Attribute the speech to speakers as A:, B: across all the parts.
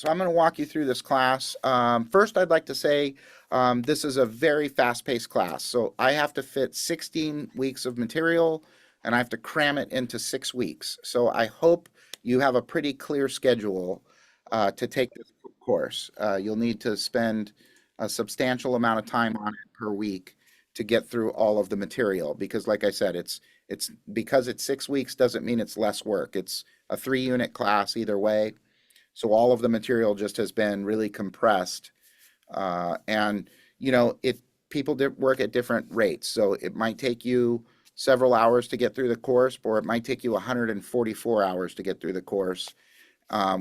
A: so I'm going to walk you through this class. First, I'd like to say this is a very fast-paced class. So I have to fit 16 weeks of material and I have to cram it into 6 weeks. So I hope you have a pretty clear schedule to take this course. You'll need to spend a substantial amount of time on it per week to get through all of the material because, like I said, it's because it's 6 weeks doesn't mean it's less work. It's a 3-unit class either way. So all of the material just has been really compressed. And, it people work at different rates. So it might take you several hours to get through the course, or it might take you 144 hours to get through the course,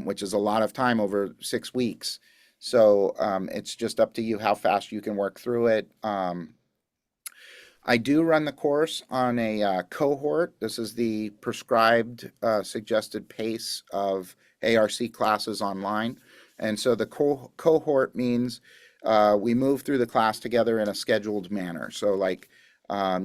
A: which is a lot of time over 6 weeks. So it's just up to you how fast you can work through it. I do run the course on a cohort. This is the prescribed suggested pace of ARC classes online. And so the cohort means we move through the class together in a scheduled manner. So like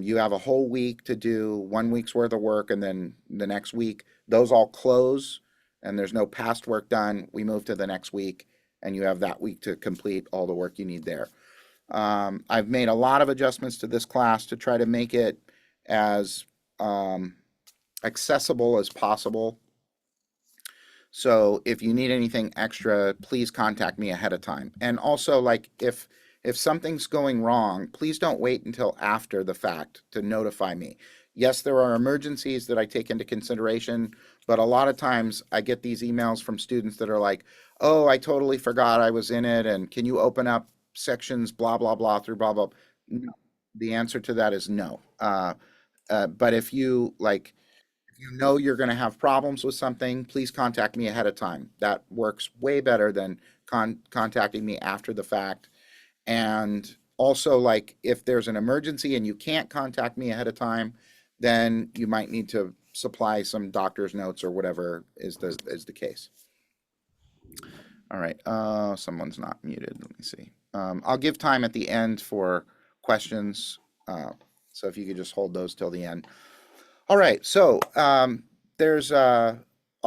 A: you have a whole week to do 1 week's worth of work, and then the next week, those all close and there's no past work done. We move to the next week and you have that week to complete all the work you need there. I've made a lot of adjustments to this class to try to make it as accessible as possible. So if you need anything extra, please contact me ahead of time. And also, like if something's going wrong, please don't wait until after the fact to notify me. Yes, there are emergencies that I take into consideration, but a lot of times I get these emails from students that are like, "Oh, I totally forgot I was in it, and can you open up sections blah blah blah through blah blah." No. The answer to that is no. But if you know you're going to have problems with something, please contact me ahead of time. That works way better than contacting me after the fact. And also, like if there's an emergency and you can't contact me ahead of time, then you might need to supply some doctor's notes or whatever is the case. All right. Someone's not muted. Let me see. I'll give time at the end for questions. So if you could just hold those till the end. All right. So I'll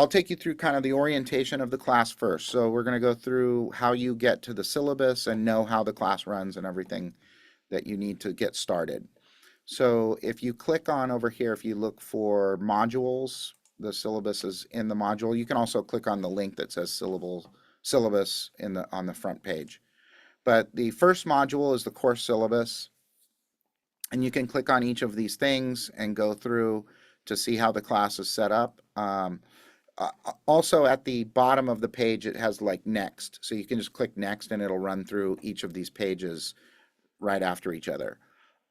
A: take you through kind of the orientation of the class first. So we're going to go through how you get to the syllabus and know how the class runs and everything that you need to get started. So if you click on over here, if you look for modules, the syllabus is in the module. You can also click on the link that says syllabus on the front page. But the first module is the course syllabus, and you can click on each of these things and go through to see how the class is set up. Also at the bottom of the page, it has like next. So you can just click next and it'll run through each of these pages right after each other.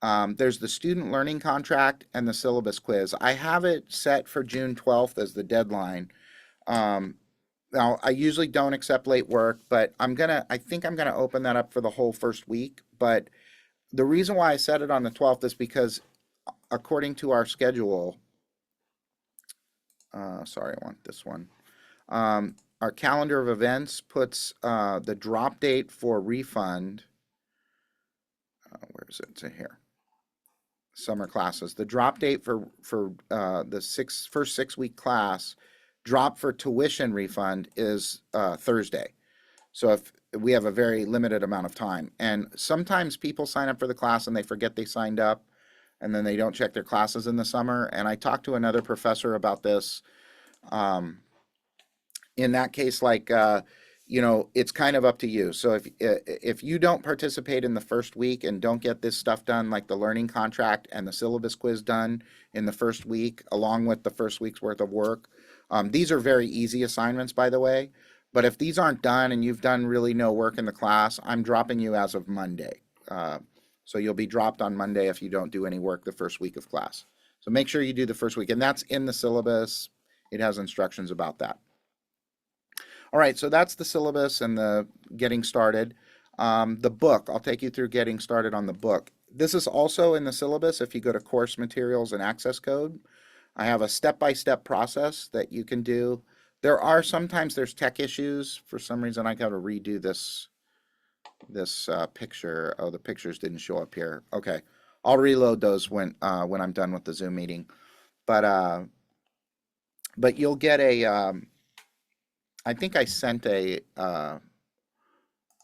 A: There's the student learning contract and the syllabus quiz. I have it set for June 12th as the deadline. Now, I usually don't accept late work, but I think I'm gonna open that up for the whole first week. But the reason why I set it on the 12th is because according to our schedule, sorry, I want this one. Our calendar of events puts the drop date for refund. Where is it? To here. Summer classes. The drop date for the first 6 week class drop for tuition refund is Thursday. So if we have a very limited amount of time, and sometimes people sign up for the class and they forget they signed up, and then they don't check their classes in the summer. And I talked to another professor about this. In that case, it's kind of up to you. So if you don't participate in the first week and don't get this stuff done, like the learning contract and the syllabus quiz done in the first week, along with the first week's worth of work, these are very easy assignments, by the way. But if these aren't done and you've done really no work in the class, I'm dropping you as of Monday. So you'll be dropped on Monday if you don't do any work the first week of class. So make sure you do the first week, and that's in the syllabus. It has instructions about that. All right, so that's the syllabus and the getting started. The book, I'll take you through getting started on the book. This is also in the syllabus. If you go to course materials and access code, I have a step-by-step process that you can do. Sometimes there's tech issues. For some reason, I got to redo this picture. Oh, the pictures didn't show up here. Okay, I'll reload those when I'm done with the Zoom meeting. But you'll get I think I sent a, let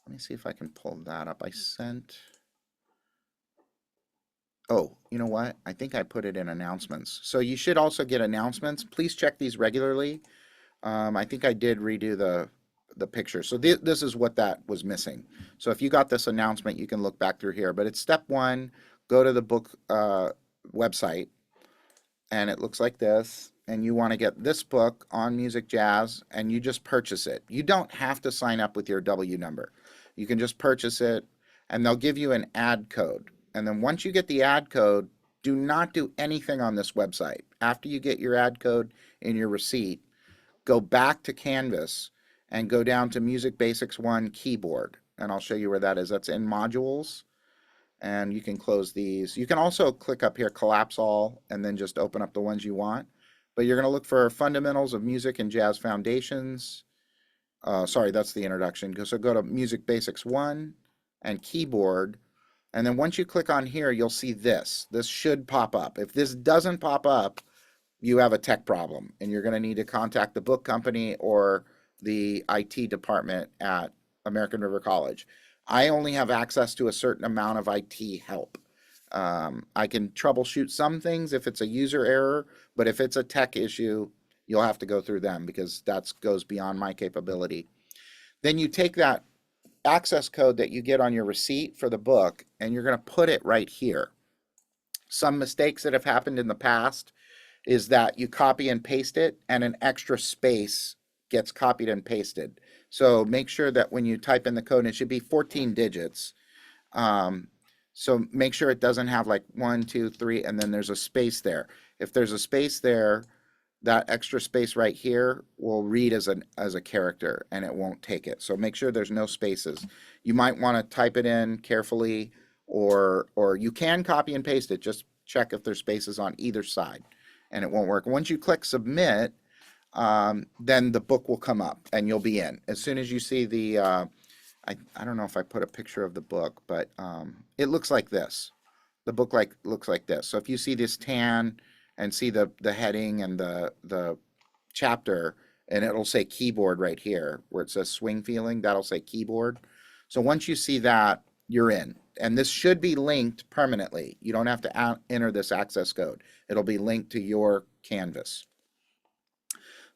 A: me see if I can pull that up. I sent, oh, you know what? I think I put it in announcements. So you should also get announcements. Please check these regularly. I think I did redo the picture. So this is what that was missing. So if you got this announcement, you can look back through here. But it's step one, go to the book website, and it looks like this. And you want to get this book on Music Jazz, and you just purchase it. You don't have to sign up with your W number. You can just purchase it, and they'll give you an ad code. And then once you get the ad code, do not do anything on this website. After you get your ad code in your receipt, go back to Canvas and go down to Music Basics 1 keyboard. And I'll show you where that is. That's in modules. And you can close these. You can also click up here, collapse all, and then just open up the ones you want. But you're going to look for Fundamentals of Music and Jazz Foundations. Sorry, that's the introduction. So go to Music Basics 1 and keyboard. And then once you click on here, you'll see this. This should pop up. If this doesn't pop up, you have a tech problem and you're going to need to contact the book company or the IT department at American River College. I only have access to a certain amount of IT help. I can troubleshoot some things if it's a user error, but if it's a tech issue, you'll have to go through them because that goes beyond my capability. Then you take that access code that you get on your receipt for the book and you're going to put it right here. Some mistakes that have happened in the past is that you copy and paste it and an extra space gets copied and pasted. So make sure that when you type in the code, and it should be 14 digits. So make sure it doesn't have like 1, 2, 3, and then there's a space there. If there's a space there, that extra space right here will read as a character and it won't take it. So make sure there's no spaces. You might want to type it in carefully, or you can copy and paste it. Just check if there's spaces on either side and it won't work. Once you click submit, then the book will come up and you'll be in. As soon as you see the, I don't know if I put a picture of the book, but it looks like this. The book looks like this. So if you see this tan and see the heading and the chapter, and it'll say keyboard right here where it says swing feeling, that'll say keyboard. So once you see that, you're in. And this should be linked permanently. You don't have to enter this access code. It'll be linked to your Canvas.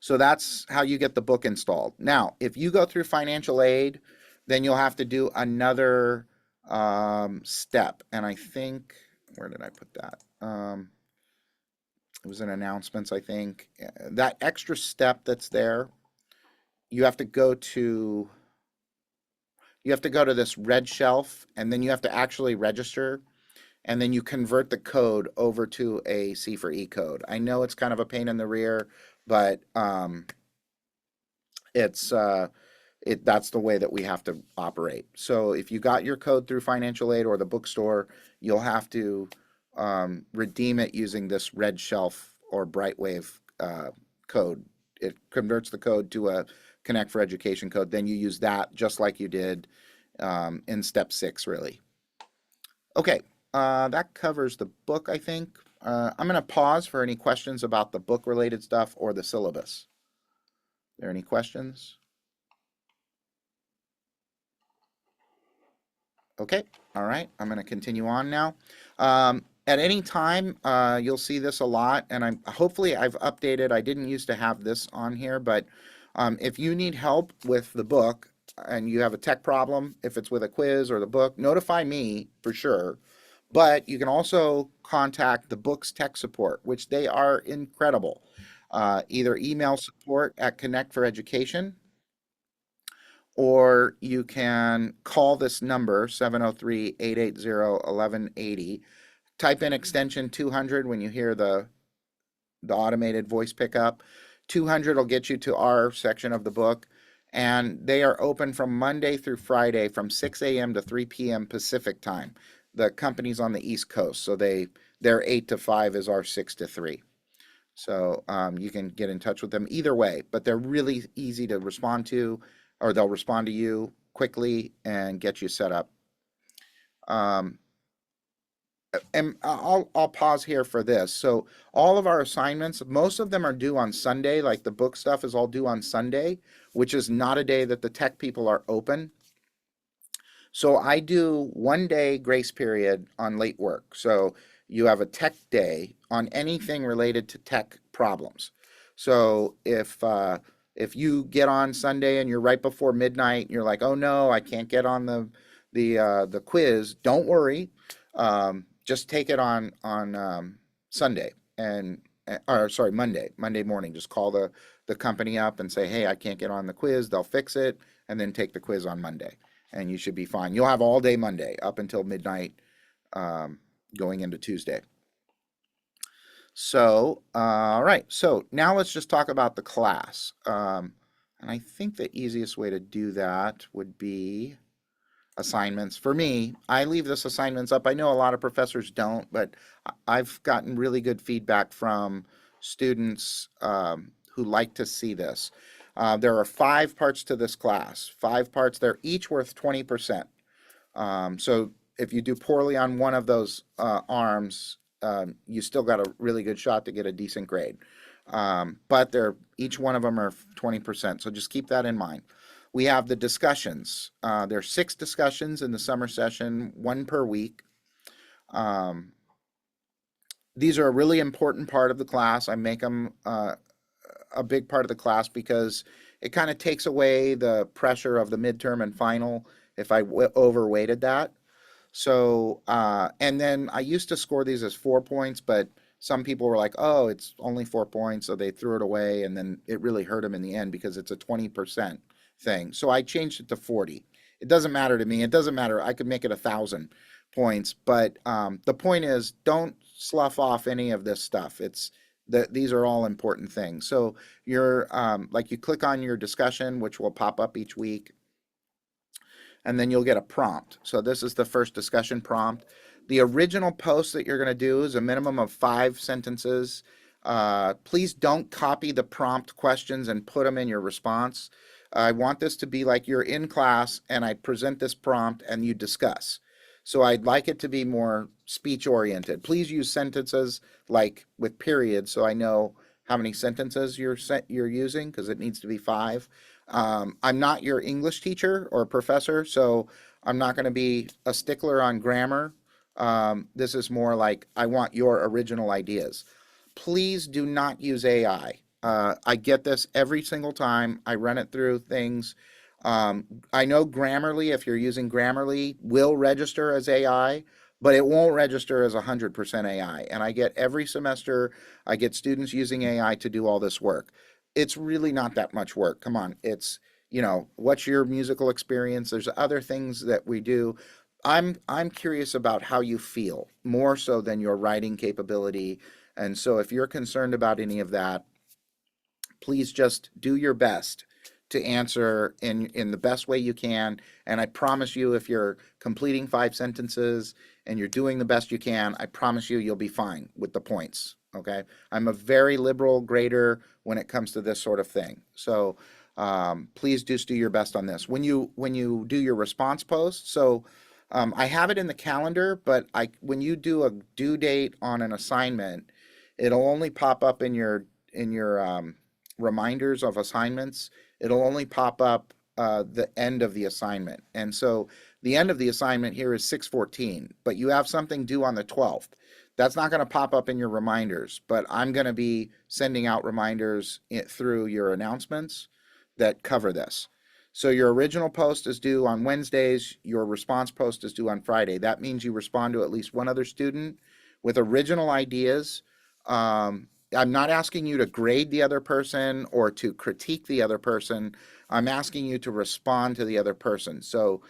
A: So that's how you get the book installed. Now, if you go through financial aid, then you'll have to do another step. And I think, where did I put that? It was in announcements, I think. That extra step that's there, you have to go to this red shelf, and then you have to actually register, and then you convert the code over to a C4E code. I know it's kind of a pain in the rear, but it's that's the way that we have to operate. So if you got your code through financial aid or the bookstore, you'll have to redeem it using this red shelf or Brightwave code. It converts the code to a Connect for Education code. Then you use that just like you did in step 6, really. Okay, that covers the book, I think. I'm going to pause for any questions about the book related stuff or the syllabus. Are there any questions? Okay, all right, I'm going to continue on now. At any time, you'll see this a lot, and hopefully I've updated. I didn't used to have this on here, but if you need help with the book and you have a tech problem, if it's with a quiz or the book, notify me for sure. But you can also contact the book's tech support, which they are incredible. Either email support at Connect for Education, or you can call this number, 703-880-1180. Type in extension 200 when you hear the automated voice pickup. 200 will get you to our section of the book, and they are open from Monday through Friday from 6 a.m. to 3 p.m. Pacific time. The company's on the East Coast, so their 8 to 5 is our 6 to 3. So you can get in touch with them either way, but they're really easy to respond to, or they'll respond to you quickly and get you set up. And I'll pause here for this. So all of our assignments, most of them are due on Sunday, like the book stuff is all due on Sunday. which is not a day that the tech people are open. So I do 1 day grace period on late work. So you have a tech day on anything related to tech problems. So if you get on Sunday and you're right before midnight and you're like, oh no, I can't get on the quiz, don't worry. Just take it on Sunday and or sorry, Monday morning. Just call the company up and say, hey, I can't get on the quiz. They'll fix it, and then take the quiz on Monday, and you should be fine. You'll have all day Monday up until midnight, um, going into Tuesday. So, all right. So now let's just talk about the class. And I think the easiest way to do that would be assignments. For me, I leave this assignments up. I know a lot of professors don't, but I've gotten really good feedback from students who like to see this. There are 5 parts to this class, 5 parts. They're each worth 20%. So if you do poorly on one of those arms, you still got a really good shot to get a decent grade. But they're each one of them are 20%. So just keep that in mind. We have the discussions. There are 6 discussions in the summer session, 1 per week. Um, these are a really important part of the class. I make them a big part of the class because it kind of takes away the pressure of the midterm and final if I overweighted that. So, and then I used to score these as 4 points, but some people were like, oh, it's only 4 points. So they threw it away. And then it really hurt them in the end because it's a 20% thing. So I changed it to 40. It doesn't matter to me. It doesn't matter. I could make it 1,000 points. But the point is, don't slough off any of this stuff. These are all important things. So you're like you click on your discussion, which will pop up each week, and then you'll get a prompt. So this is the first discussion prompt. The original post that you're going to do is a minimum of 5 sentences. Please don't copy the prompt questions and put them in your response. I want this to be like you're in class and I present this prompt and you discuss. So I'd like it to be more speech oriented. Please use sentences like with periods so I know how many sentences you're using because it needs to be 5. I'm not your English teacher or professor, so I'm not going to be a stickler on grammar. This is more like I want your original ideas. Please do not use AI. I get this every single time. I run it through things. I know Grammarly, if you're using Grammarly, will register as AI, but it won't register as 100% AI. And I get every semester, I get students using AI to do all this work. It's really not that much work. Come on, what's your musical experience? There's other things that we do. I'm curious about how you feel more so than your writing capability. And so if you're concerned about any of that, please just do your best to answer in the best way you can. And I promise you, if you're completing 5 sentences and you're doing the best you can, I promise you, you'll be fine with the points. Okay. I'm a very liberal grader when it comes to this sort of thing. So please just do your best on this. When you do your response post, so I have it in the calendar, but when you do a due date on an assignment, it'll only pop up in your reminders of assignments. It'll only pop up the end of the assignment. And so the end of the assignment here is 6/14, but you have something due on the 12th. That's not going to pop up in your reminders, but I'm going to be sending out reminders through your announcements that cover this. So your original post is due on Wednesdays, your response post is due on Friday. That means you respond to at least one other student with original ideas. I'm not asking you to grade the other person or to critique the other person. I'm asking you to respond to the other person. So,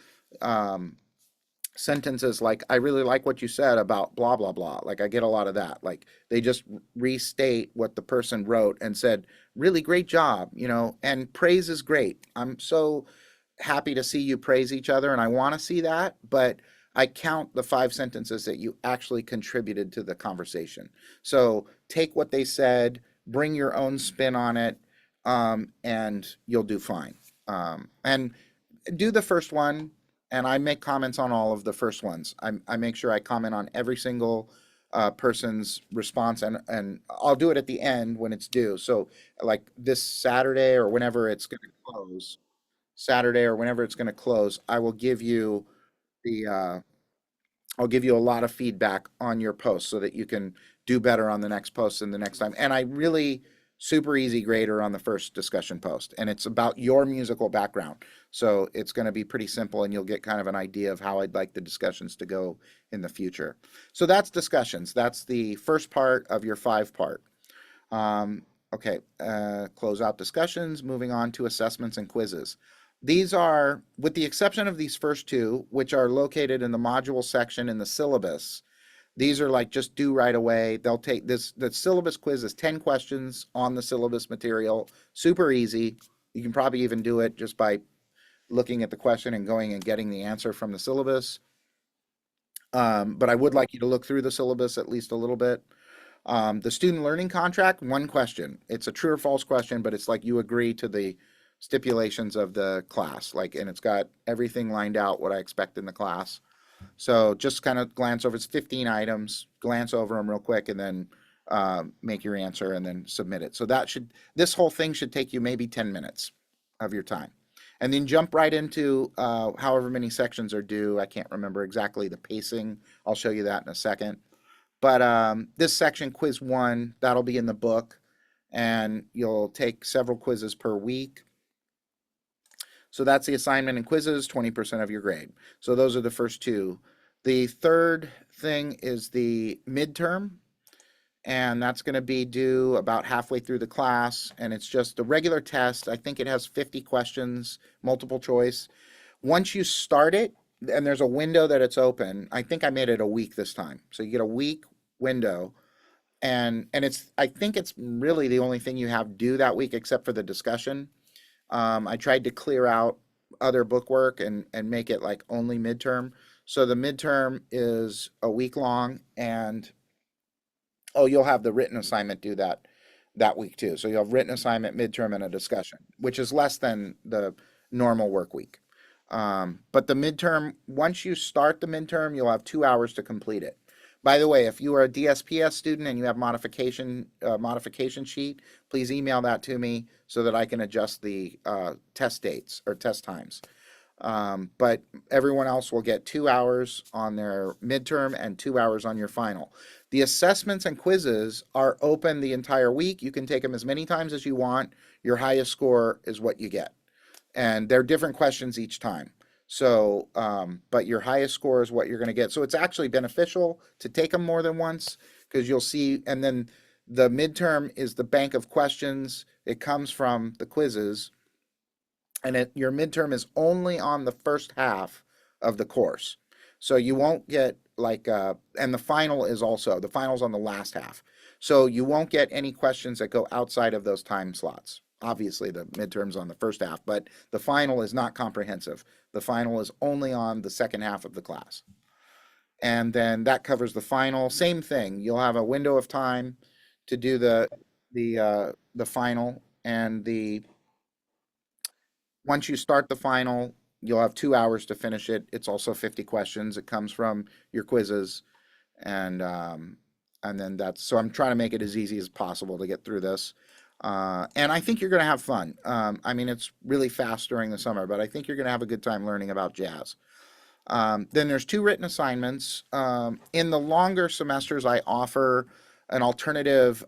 A: sentences like, I really like what you said about blah, blah, blah. Like, I get a lot of that. Like, they just restate what the person wrote and said, really great job, and praise is great. I'm so happy to see you praise each other, and I want to see that, but I count the 5 sentences that you actually contributed to the conversation. So take what they said, bring your own spin on it, and you'll do fine. And do the first one, and I make comments on all of the first ones. I make sure I comment on every single person's response, and I'll do it at the end when it's due. So like this Saturday or whenever it's going to close, Saturday or whenever it's going to close, I will give you the I'll give you a lot of feedback on your post so that you can do better on the next post and the next time. And I really super easy grader on the first discussion post, and it's about your musical background. So it's going to be pretty simple, and you'll get kind of an idea of how I'd like the discussions to go in the future. So that's discussions. That's the first part of your 5 part. Okay, close out discussions, moving on to assessments and quizzes. These are, with the exception of these first two, which are located in the module section in the syllabus, these are like just due right away. They'll take this, the syllabus quiz is 10 questions on the syllabus material, super easy. You can probably even do it just by looking at the question and going and getting the answer from the syllabus. But I would like you to look through the syllabus at least a little bit. The student learning contract, 1 question. It's a true or false question, but it's like you agree to the stipulations of the class, like, and it's got everything lined out what I expect in the class. So just kind of glance over. It's 15 items. Glance over them real quick, and then make your answer, and then submit it. So this whole thing should take you maybe 10 minutes of your time, and then jump right into however many sections are due. I can't remember exactly the pacing. I'll show you that in a second. But this section, quiz 1, that'll be in the book, and you'll take several quizzes per week. So that's the assignment and quizzes, 20% of your grade. So those are the first two. The third thing is the midterm, and that's going to be due about halfway through the class, and it's just a regular test. I think it has 50 questions, multiple choice. Once you start it, and there's a window that it's open, I think I made it a week this time. So you get a week window, and it's, I think it's really the only thing you have due that week except for the discussion. I tried to clear out other bookwork and make it like only midterm. So the midterm is a week long, and oh, you'll have the written assignment due that week too. So you'll have written assignment, midterm, and a discussion, which is less than the normal work week. But the midterm, once you start the midterm, you'll have 2 hours to complete it. By the way, if you are a DSPS student and you have modification sheet, please email that to me so that I can adjust the test dates or test times. But everyone else will get 2 hours on their midterm and 2 hours on your final. The assessments and quizzes are open the entire week. You can take them as many times as you want. Your highest score is what you get. And they're different questions each time. So, but your highest score is what you're going to get. So it's actually beneficial to take them more than once, because you'll see, and then the midterm is the bank of questions. It comes from the quizzes, and your midterm is only on the first half of the course. So you won't get like, and the final's on the last half. So you won't get any questions that go outside of those time slots. Obviously, the midterm's on the first half, but the final is not comprehensive. The final is only on the second half of the class. And then that covers the final. Same thing. You'll have a window of time to do the final, and once you start the final, you'll have 2 hours to finish it. It's also 50 questions. It comes from your quizzes, and then so I'm trying to make it as easy as possible to get through this. And I think you're going to have fun. I mean, it's really fast during the summer, but I think you're going to have a good time learning about jazz. Then there's 2 written assignments. In the longer semesters, I offer an alternative,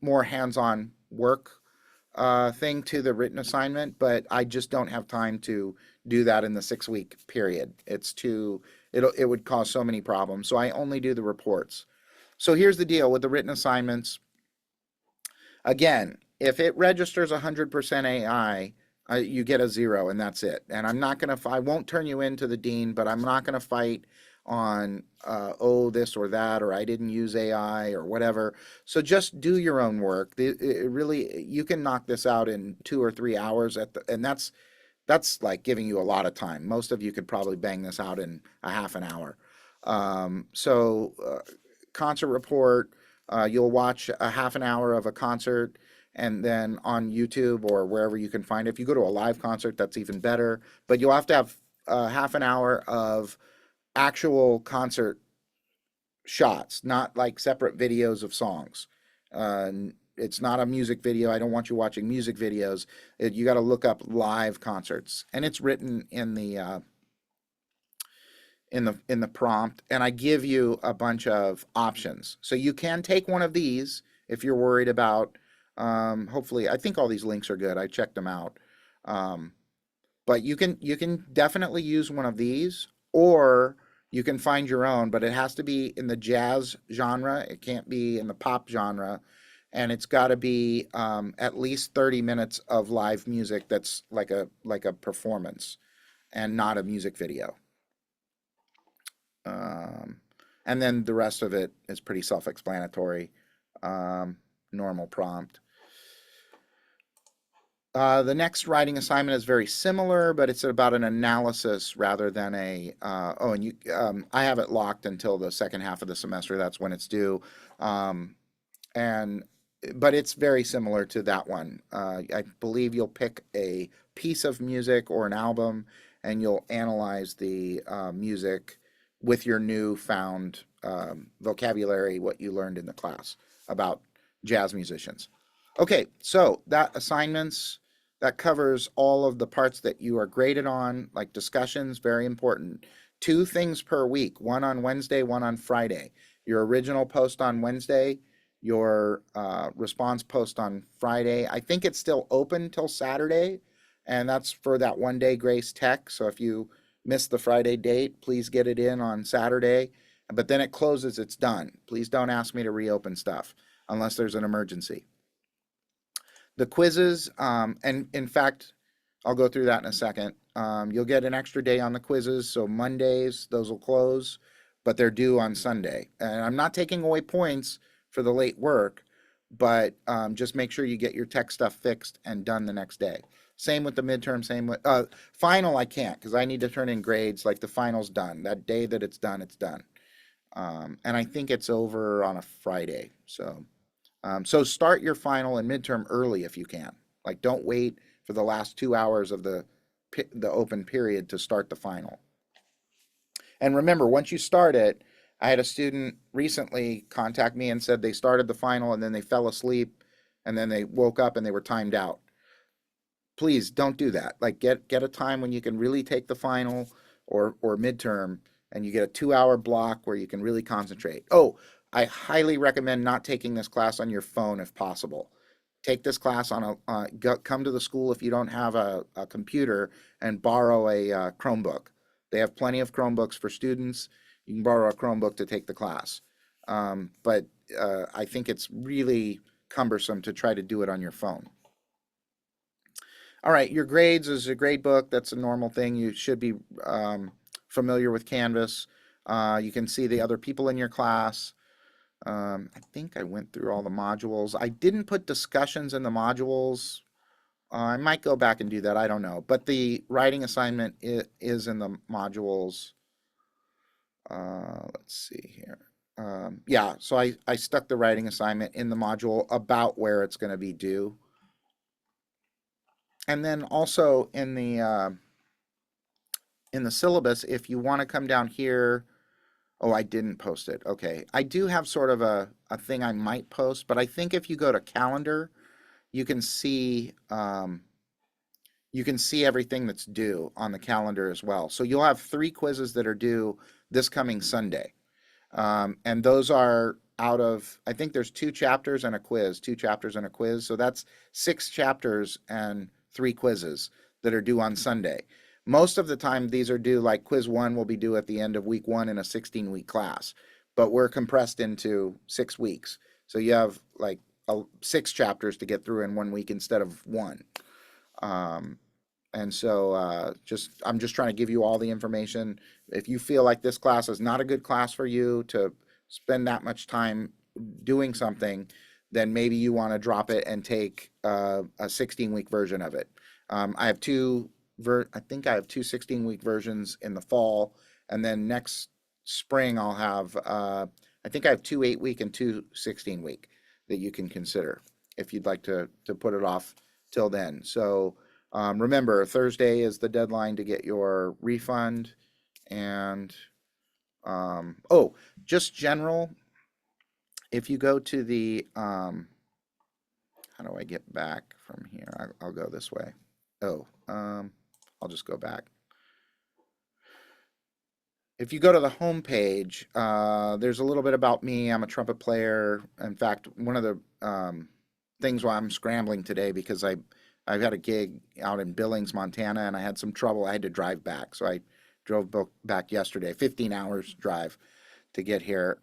A: more hands-on work thing to the written assignment, but I just don't have time to do that in the 6-week period. It would cause so many problems. So I only do the reports. So here's the deal with the written assignments. Again, if it registers 100% AI, you get a 0, and that's it. And I won't turn you in to the dean, but I'm not going to fight on, this or that, or I didn't use AI or whatever. So just do your own work. You can knock this out in 2 or 3 hours and that's like giving you a lot of time. Most of you could probably bang this out in a half an hour. Concert report, you'll watch a half an hour of a concert, and then on YouTube or wherever you can find it. If you go to a live concert, that's even better. But you'll have to have half an hour of actual concert shots, not like separate videos of songs. Uh, it's not a music video. I don't want you watching music videos. You got to look up live concerts, and it's written in the prompt. And I give you a bunch of options, so you can take one of these if you're worried about. Hopefully, I think all these links are good. I checked them out. Um, but you can definitely use one of these, or you can find your own, but it has to be in the jazz genre. It can't be in the pop genre, and it's got to be at least 30 minutes of live music that's like a performance and not a music video. Um, and then the rest of it is pretty self-explanatory. Um, Normal prompt. The next writing assignment is very similar, but it's about an analysis rather than I have it locked until the second half of the semester. That's when it's due. Um, and but it's very similar to that one. I believe you'll pick a piece of music or an album, and you'll analyze the music with your newfound vocabulary, what you learned in the class about jazz musicians. Okay, so that covers all of the parts that you are graded on, like discussions, very important. Two things per week, one on Wednesday, one on Friday. Your original post on Wednesday, your response post on Friday. I think it's still open till Saturday, and that's for that 1 day Grace Tech. So if you miss the Friday date, please get it in on Saturday. But then it closes, it's done. Please don't ask me to reopen stuff unless there's an emergency. The quizzes, and in fact, I'll go through that in a second. You'll get an extra day on the quizzes, so Mondays, those will close, but they're due on Sunday. And I'm not taking away points for the late work, but just make sure you get your tech stuff fixed and done the next day. Same with the midterm, same with final, I can't because I need to turn in grades like the final's done. That day that it's done, it's done. And I think it's over on a Friday, so start your final and midterm early if you can. Like, don't wait for the last 2 hours of the open period to start the final. And remember, once you start it, I had a student recently contact me and said they started the final and then they fell asleep and then they woke up and they were timed out. Please don't do that. Like, get a time when you can really take the final or midterm, and you get a 2 hour block where you can really concentrate. Oh, I highly recommend not taking this class on your phone if possible. Take this class on come to the school if you don't have a computer and borrow a Chromebook. They have plenty of Chromebooks for students. You can borrow a Chromebook to take the class. But I think it's really cumbersome to try to do it on your phone. All right, your grades is a grade book. That's a normal thing. You should be familiar with Canvas. You can see the other people in your class. I think I went through all the modules. I didn't put discussions in the modules. I might go back and do that. I don't know. But the writing assignment is in the modules. Let's see here. Yeah, so I stuck the writing assignment in the module about where it's going to be due. And then also in the syllabus, if you want to come down here, oh, I didn't post it. Okay, I do have sort of a thing I might post, but I think if you go to calendar, you can see everything that's due on the calendar as well. So you'll have 3 quizzes that are due this coming Sunday. And those are out of, I think there's 2 chapters and a quiz, 2 chapters and a quiz. So that's 6 chapters and 3 quizzes that are due on Sunday. Most of the time, these are due, like quiz 1 will be due at the end of week 1 in a 16-week class, but we're compressed into 6 weeks. So you have like 6 chapters to get through in 1 week instead of 1. And so I'm just trying to give you all the information. If you feel like this class is not a good class for you to spend that much time doing something, then maybe you want to drop it and take a 16-week version of it. I have I think I have 2 16-week versions in the fall, and then next spring I'll have I think I have 2 8-week and 2 16-week that you can consider if you'd like to put it off till then. So remember, Thursday is the deadline to get your refund, and Oh, just general. If you go to the, how do I get back from here? I'll go this way. Oh, I'll just go back. If you go to the home page, there's a little bit about me. I'm a trumpet player. In fact, one of the things why I'm scrambling today because I've had a gig out in Billings, Montana, and I had some trouble. I had to drive back, so I drove back yesterday. 15 hours drive to get here.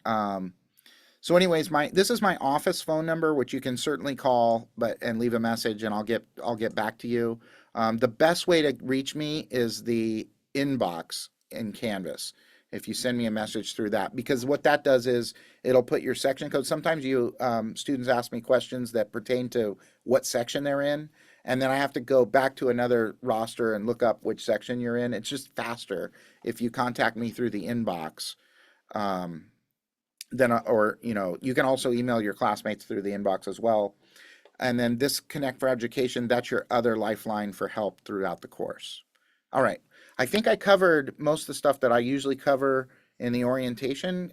A: So anyways, my this is my office phone number, which you can certainly call, but and leave a message, and I'll get back to you. The best way to reach me is the inbox in Canvas. If you send me a message through that, because what that does is it'll put your section code. Sometimes you students ask me questions that pertain to what section they're in, and then I have to go back to another roster and look up which section you're in. It's just faster if you contact me through the inbox. Um, then or you can also email your classmates through the inbox as well, and then this Connect for Education, that's your other lifeline for help throughout the course. All right, I think I covered most of the stuff that I usually cover in the orientation.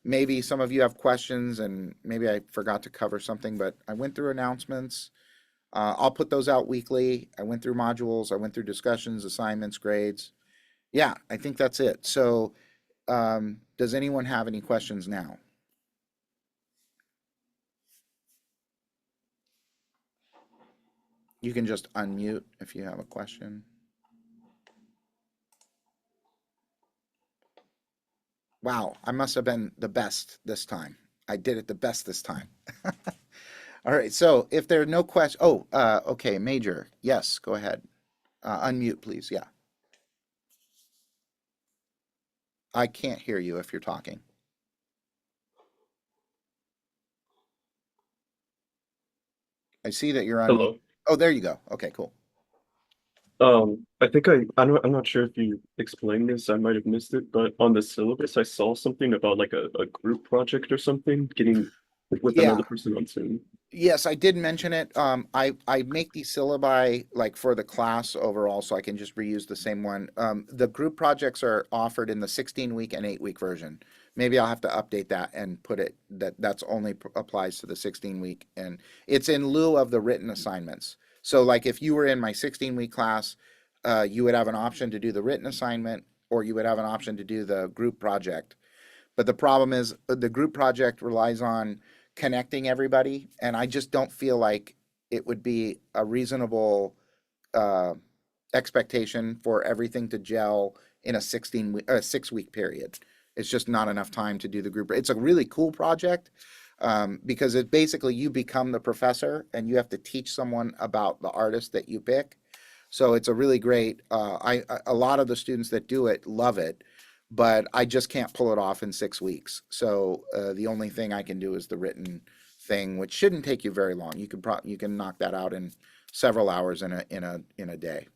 A: Maybe some of you have questions and maybe I forgot to cover something, but I went through announcements. I'll put those out weekly. I went through modules, I went through discussions, assignments, grades. Yeah, I think that's it. So does anyone have any questions now? You can just unmute if you have a question. Wow, I must have been the best this time. I did it the best this time. All right, so if there are no questions, oh, okay, Major, yes, go ahead. Unmute, please. Yeah, I can't hear you if you're talking. I see that you're unmute.
B: Hello.
A: Oh, there you go. Okay, cool.
B: I think I'm not sure if you explained this, I might have missed it, but on the syllabus, I saw something about like a group project or something, getting with
A: Yeah,
B: another person on Zoom.
A: yes, I did mention it. I make these syllabi like for the class overall, so I can just reuse the same one. The group projects are offered in the 16-week and 8-week version. Maybe I'll have to update that and put it that's only applies to the 16-week, and it's in lieu of the written assignments. So like if you were in my 16-week class, you would have an option to do the written assignment, or you would have an option to do the group project. But the problem is the group project relies on connecting everybody, and I just don't feel like it would be a reasonable uh, expectation for everything to gel in a 6-week period. It's just not enough time to do the group. It's a really cool project because it basically you become the professor and you have to teach someone about the artist that you pick. So it's a really great. A lot of the students that do it love it, but I just can't pull it off in 6 weeks. So the only thing I can do is the written thing, which shouldn't take you very long. You can knock that out in several hours in a day.